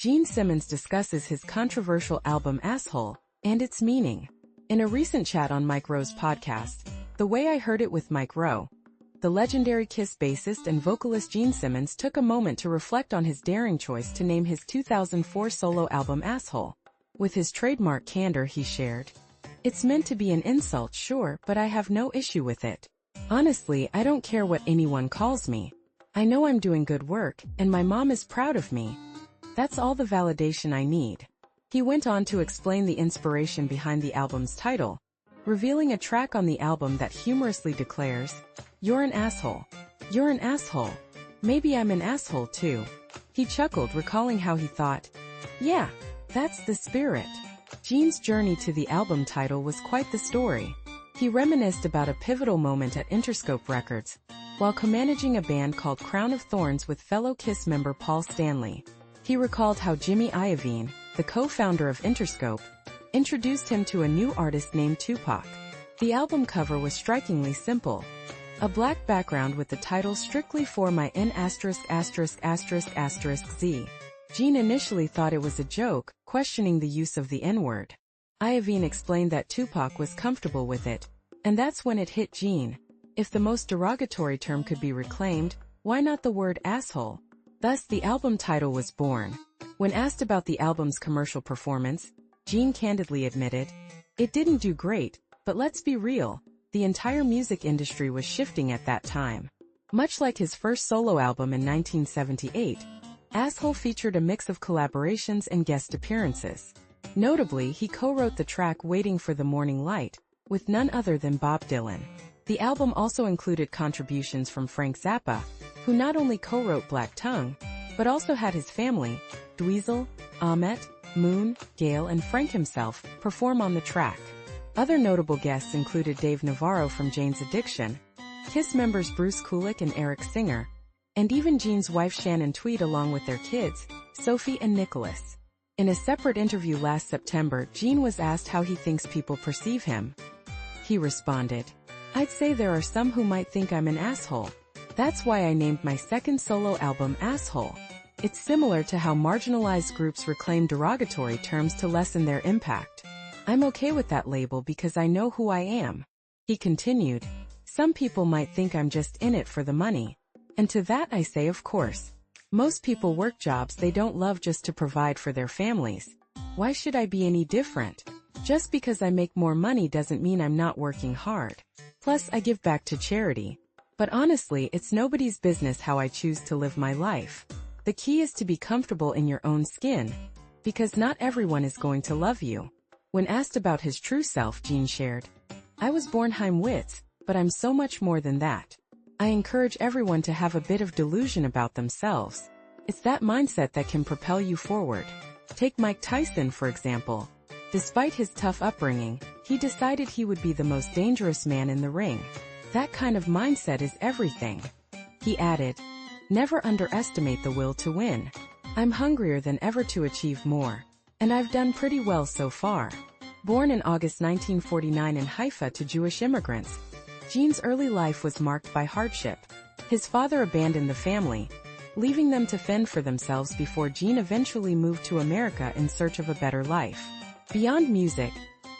Gene Simmons discusses his controversial album Asshole and its meaning. In a recent chat on Mike Rowe's podcast, The Way I Heard It with Mike Rowe, the legendary Kiss bassist and vocalist Gene Simmons took a moment to reflect on his daring choice to name his 2004 solo album Asshole. With his trademark candor, he shared, "It's meant to be an insult, sure, but I have no issue with it. Honestly, I don't care what anyone calls me. I know I'm doing good work, and my mom is proud of me. That's all the validation I need." He went on to explain the inspiration behind the album's title, revealing a track on the album that humorously declares, "You're an asshole. You're an asshole. Maybe I'm an asshole too." He chuckled, recalling how he thought, "Yeah, that's the spirit." Gene's journey to the album title was quite the story. He reminisced about a pivotal moment at Interscope Records, while co-managing a band called Crown of Thorns with fellow Kiss member Paul Stanley. He recalled how Jimmy Iovine, the co-founder of Interscope, introduced him to a new artist named Tupac. The album cover was strikingly simple. A black background with the title "Strictly for my N************Z. Gene initially thought it was a joke, questioning the use of the N-word. Iovine explained that Tupac was comfortable with it, and that's when it hit Gene. If the most derogatory term could be reclaimed, why not the word asshole? Thus the album title was born. When asked about the album's commercial performance, Gene candidly admitted, "It didn't do great, but let's be real, the entire music industry was shifting at that time." Much like his first solo album in 1978, Asshole featured a mix of collaborations and guest appearances. Notably, he co-wrote the track Waiting for the Morning Light, with none other than Bob Dylan. The album also included contributions from Frank Zappa, who not only co-wrote Black Tongue, but also had his family, Dweezil, Ahmet, Moon, Gail and Frank himself, perform on the track. Other notable guests included Dave Navarro from Jane's Addiction, Kiss members Bruce Kulick and Eric Singer, and even Gene's wife Shannon Tweed along with their kids, Sophie and Nicholas. In a separate interview last September, Gene was asked how he thinks people perceive him. He responded, "I'd say there are some who might think I'm an asshole. That's why I named my second solo album Asshole. It's similar to how marginalized groups reclaim derogatory terms to lessen their impact. I'm okay with that label because I know who I am." He continued, "Some people might think I'm just in it for the money. And to that I say, of course. Most people work jobs they don't love just to provide for their families. Why should I be any different? Just because I make more money doesn't mean I'm not working hard. Plus, I give back to charity. But honestly, it's nobody's business how I choose to live my life. The key is to be comfortable in your own skin, because not everyone is going to love you." When asked about his true self, Gene shared, "I was born Heimwitz, but I'm so much more than that. I encourage everyone to have a bit of delusion about themselves. It's that mindset that can propel you forward. Take Mike Tyson, for example. Despite his tough upbringing, he decided he would be the most dangerous man in the ring. That kind of mindset is everything." He added, "Never underestimate the will to win. I'm hungrier than ever to achieve more. And I've done pretty well so far." Born in August 1949 in Haifa to Jewish immigrants, Gene's early life was marked by hardship. His father abandoned the family, leaving them to fend for themselves before Gene eventually moved to America in search of a better life. Beyond music,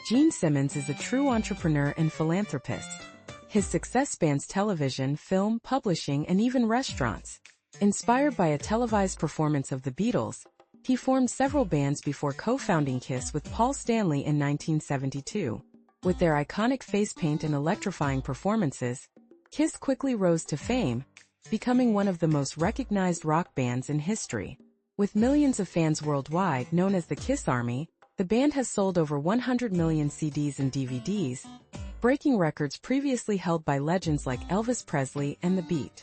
Gene Simmons is a true entrepreneur and philanthropist. His success spans television, film, publishing, and even restaurants. Inspired by a televised performance of the Beatles, he formed several bands before co-founding Kiss with Paul Stanley in 1972. With their iconic face paint and electrifying performances, Kiss quickly rose to fame, becoming one of the most recognized rock bands in history. With millions of fans worldwide known as the Kiss Army, the band has sold over 100 million CDs and DVDs, breaking records previously held by legends like Elvis Presley and The Beat.